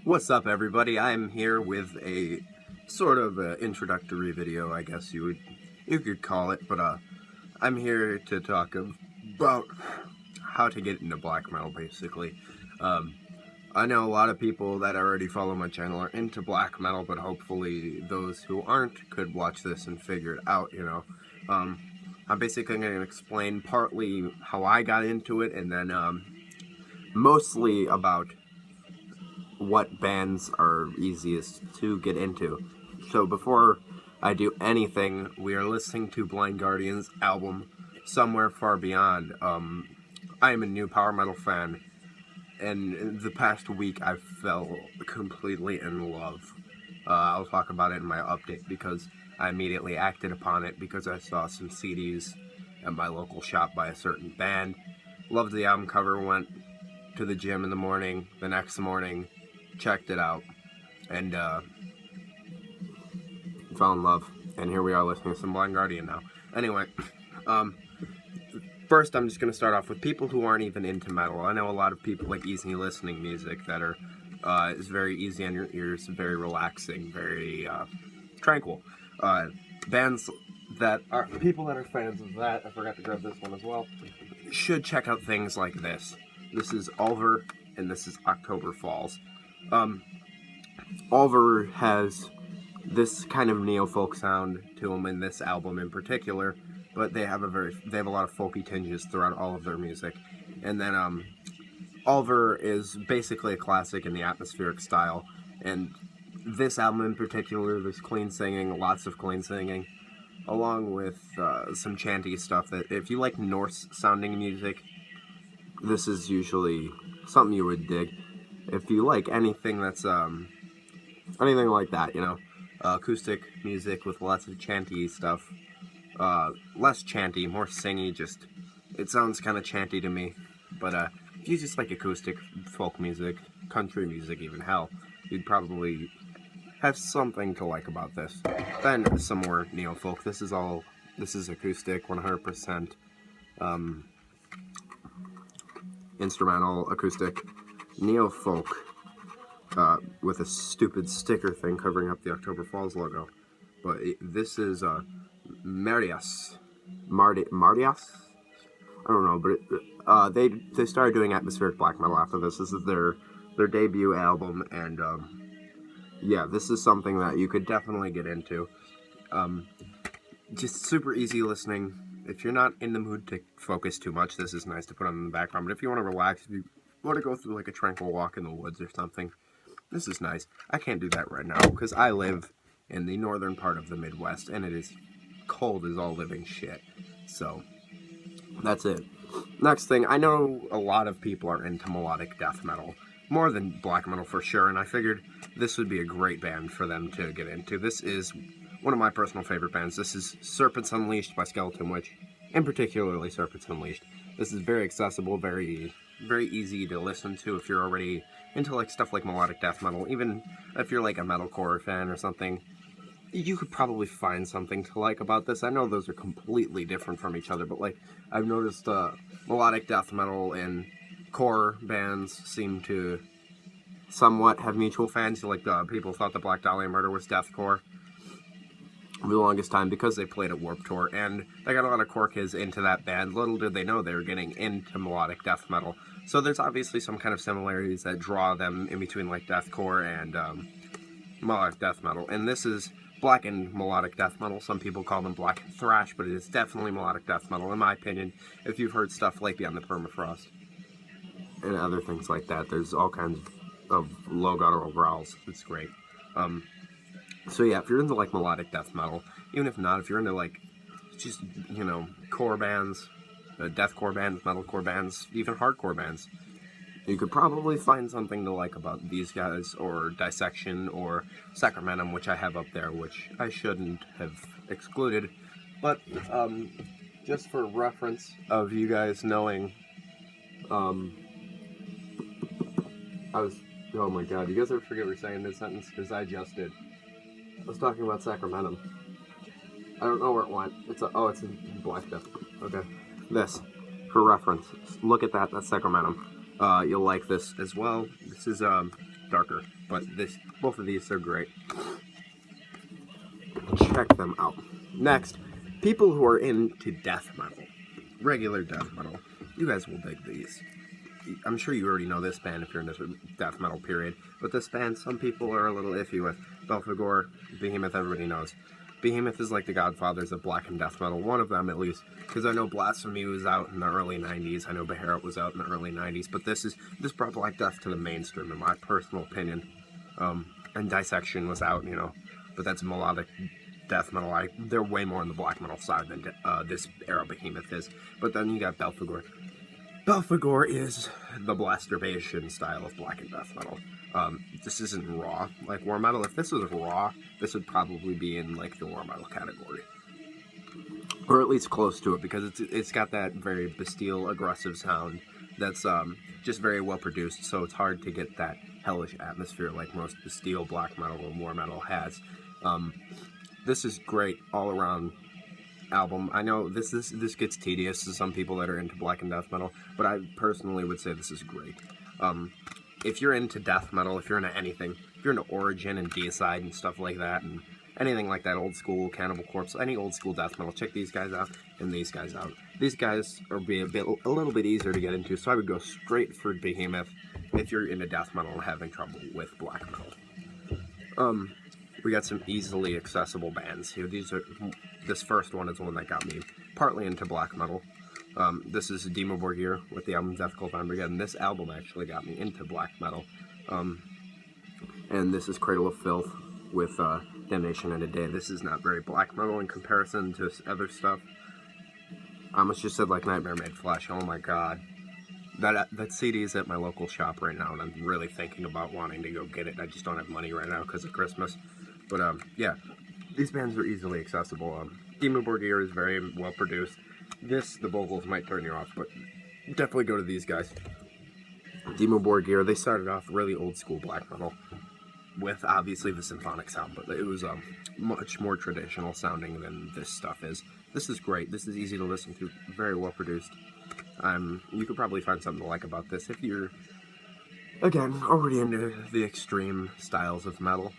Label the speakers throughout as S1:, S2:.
S1: What's up, everybody? I'm here with a sort of introductory video, I guess you could call it, but I'm here to talk about how to get into black metal, basically. I know a lot of people that already follow my channel are into black metal, but hopefully those who aren't could watch this and figure it out, you know. I'm basically going to explain partly how I got into it, and then mostly about what bands are easiest to get into. So before I do anything, we are listening to Blind Guardian's album, Somewhere Far Beyond. I am a new power metal fan, and in the past week I fell completely in love. I'll talk about it in my update because I immediately acted upon it because I saw some CDs at my local shop by a certain band. Loved the album cover, went to the gym in the morning, the next morning, checked it out, and fell in love. And here we are listening to some Blind Guardian now. Anyway, first I'm just going to start off with people who aren't even into metal. I know a lot of people like easy listening music that are is very easy on your ears, very relaxing, very tranquil. Bands that are people that are fans of that, I forgot to grab this one as well, should check out things like this. This is Ulver, and this is October Falls. Ulver has this kind of neo-folk sound to them in this album in particular, but they have a lot of folky tinges throughout all of their music. And then Ulver is basically a classic in the atmospheric style, and this album in particular, there's clean singing, lots of clean singing, along with some chanty stuff that if you like Norse sounding music, this is usually something you would dig. If you like anything that's anything like that, you know, acoustic music with lots of chanty stuff, less chanty, more singy, just it sounds kind of chanty to me. But if you just like acoustic folk music, country music, even hell, you'd probably have something to like about this. Then some more neo folk. This is acoustic, 100%. Instrumental, acoustic, neo-folk, with a stupid sticker thing covering up the October Falls logo. But this is Mardias. I don't know, but they started doing atmospheric black metal after this. This is their debut album, and yeah, this is something that you could definitely get into. Just super easy listening. If you're not in the mood to focus too much, this is nice to put on in the background. But if you want to relax, if you want to go through like a tranquil walk in the woods or something, this is nice. I can't do that right now because I live in the northern part of the Midwest, and it is cold as all living shit. So, that's it. Next thing, I know a lot of people are into melodic death metal, more than black metal for sure, and I figured this would be a great band for them to get into. This is one of my personal favorite bands. This is Serpents Unleashed by Skeleton Witch, and particularly Serpents Unleashed. This is very accessible, very easy to listen to if you're already into like stuff like melodic death metal. Even if you're like a metalcore fan or something, you could probably find something to like about this. I know those are completely different from each other, but like I've noticed melodic death metal and core bands seem to somewhat have mutual fans. Like people thought the Black Dahlia Murder was deathcore for the longest time because they played at Warped Tour, and they got a lot of core kids into that band. Little did they know they were getting into melodic death metal. So there's obviously some kind of similarities that draw them in between like deathcore and melodic death metal. And this is Blackened melodic death metal. Some people call them Blackened thrash, but it is definitely melodic death metal in my opinion. If you've heard stuff like Beyond the Permafrost and other things like that, there's all kinds of low guttural growls. It's great. So yeah, if you're into like melodic death metal, even if not, if you're into like just, you know, core bands, deathcore bands, metalcore bands, even hardcore bands, you could probably find something to like about these guys, or Dissection, or Sacramentum, which I have up there, which I shouldn't have excluded. But just for reference of you guys knowing, oh my god, you guys ever forget what you're saying in this sentence? Because I just did. I was talking about Sacramentum. I don't know where it went. It's in Black Death. Okay. This, for reference. Look at that. That's Sacramentum. You'll like this as well. This is darker. But both of these are great. Check them out. Next, people who are into death metal, regular death metal, you guys will dig these. I'm sure you already know this band if you're in this death metal period, but this band some people are a little iffy with. Belphegor, Behemoth, everybody knows. Behemoth is like the godfathers of Blackened death metal, one of them at least, because I know Blasphemy was out in the early 90s, I know Behemoth was out in the early 90s, but this brought Black Death to the mainstream, in my personal opinion. And Dissection was out, but that's melodic death metal. They're way more on the black metal side than this era Behemoth is. But then you got Belphegor. Belphegor is the blasturbation style of blackened death metal. This isn't raw like war metal. If this was raw, this would probably be in like the war metal category, or at least close to it, because it's got that very Bastille aggressive sound that's just very well produced. So it's hard to get that hellish atmosphere like most Bastille black metal and war metal has. This is great all around album. I know this gets tedious to some people that are into blackened death metal, but I personally would say this is great. If you're into death metal, if you're into anything, if you're into Origin and Deicide and stuff like that, and anything like that, old school Cannibal Corpse, any old school death metal, check these guys out and these guys out. These guys are a little bit easier to get into, so I would go straight for Behemoth if you're into death metal and having trouble with black metal. We got some easily accessible bands here. This first one is the one that got me partly into black metal. This is Dimmu Borgir with the album Death Cult Armageddon. This album actually got me into black metal. And this is Cradle of Filth with Damnation and a Day. This is not very black metal in comparison to other stuff. I almost just said like Nightmare Made Flesh. Oh my god. That CD is at my local shop right now, and I'm really thinking about wanting to go get it. I just don't have money right now because of Christmas. But yeah, these bands are easily accessible. Dimmu Borgir is very well produced. The vocals might turn you off, but definitely go to these guys. Dimmu Borgir, they started off really old school black metal with obviously the symphonic sound, but it was much more traditional sounding than this stuff is. This is great. This is easy to listen to, very well produced. You could probably find something to like about this if you're, again, already into the extreme styles of metal.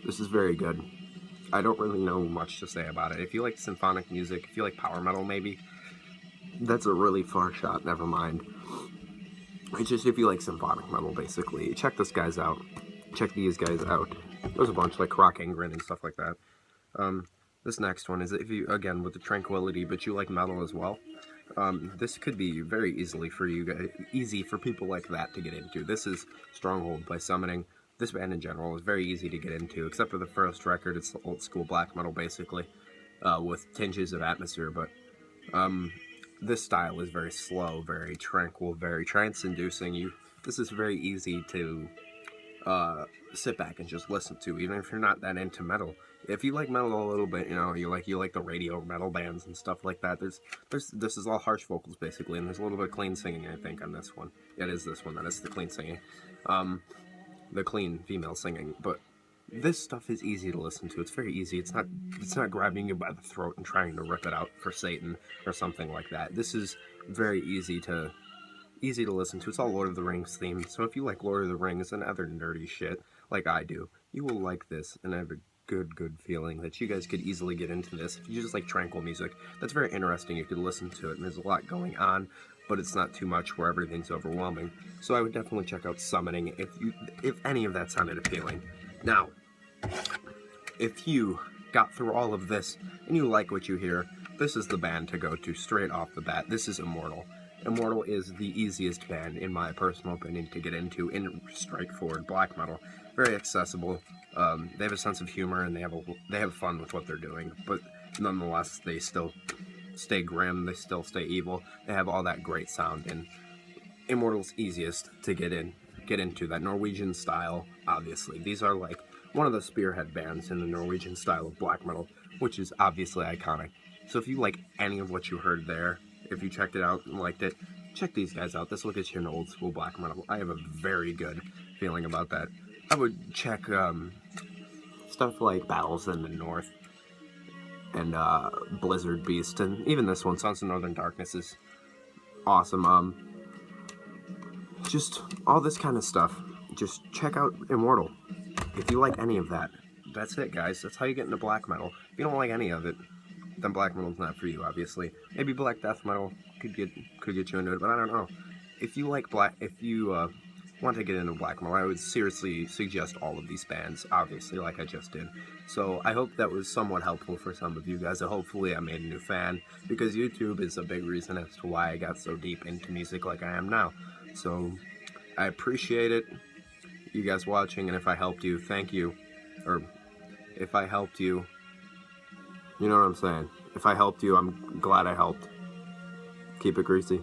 S1: This is very good. I don't really know much to say about it. If you like symphonic music, if you like power metal maybe, that's a really far shot, never mind. It's just if you like symphonic metal, basically. Check this guys out. Check these guys out. There's a bunch, like Rock Ingrid and stuff like that. This next one is, if you, again, with the Tranquility, but you like metal as well, this could be very easily for you guys, easy for people like that to get into. This is Stronghold by Summoning. This band in general is very easy to get into, except for the first record. It's old school black metal, basically, with tinges of atmosphere, but this style is very slow, very tranquil, very trance-inducing. This is very easy to sit back and just listen to, even if you're not that into metal. If you like metal a little bit, you like the radio metal bands and stuff like that. This is all harsh vocals basically, and there's a little bit of clean singing, I think, on this one. Yeah, it is this one that is the clean singing, the clean female singing. But this stuff is easy to listen to. It's very easy. It's not grabbing you by the throat and trying to rip it out for Satan or something like that. This is very easy to listen to. It's all Lord of the Rings themed. So if you like Lord of the Rings and other nerdy shit like I do, you will like this, and I have a good feeling that you guys could easily get into this. If you just like tranquil music, that's very interesting. You could listen to it, and there's a lot going on, but it's not too much where everything's overwhelming. So I would definitely check out Summoning if any of that sounded appealing. Now, if you got through all of this and you like what you hear, this is the band to go to straight off the bat. This is Immortal. Immortal is the easiest band, in my personal opinion, to get into in straightforward black metal. Very accessible. They have a sense of humor, and they have fun with what they're doing, but nonetheless, they still stay grim, they still stay evil. They have all that great sound, and Immortal's easiest to get into. That Norwegian style, obviously. These are like one of the spearhead bands in the Norwegian style of black metal, which is obviously iconic. So if you like any of what you heard there, if you checked it out and liked it, check these guys out. This will get you into old school black metal. I have a very good feeling about that. I would check stuff like Battles in the North and Blizzard Beast, and even this one, Sons of Northern Darkness, is awesome. just all this kind of stuff. Just check out Immortal. If you like any of that, that's it, guys. That's how you get into black metal. If you don't like any of it, then black metal's not for you, obviously. Maybe black death metal could get you into it, but I don't know. If you like want to get into black metal, I would seriously suggest all of these bands, obviously, like I just did. So I hope that was somewhat helpful for some of you guys. Hopefully I made a new fan, because YouTube is a big reason as to why I got so deep into music like I am now. So I appreciate it, you guys watching, and if I helped you, thank you. Or if I helped you, you know what I'm saying. If I helped you, I'm glad I helped. Keep it greasy.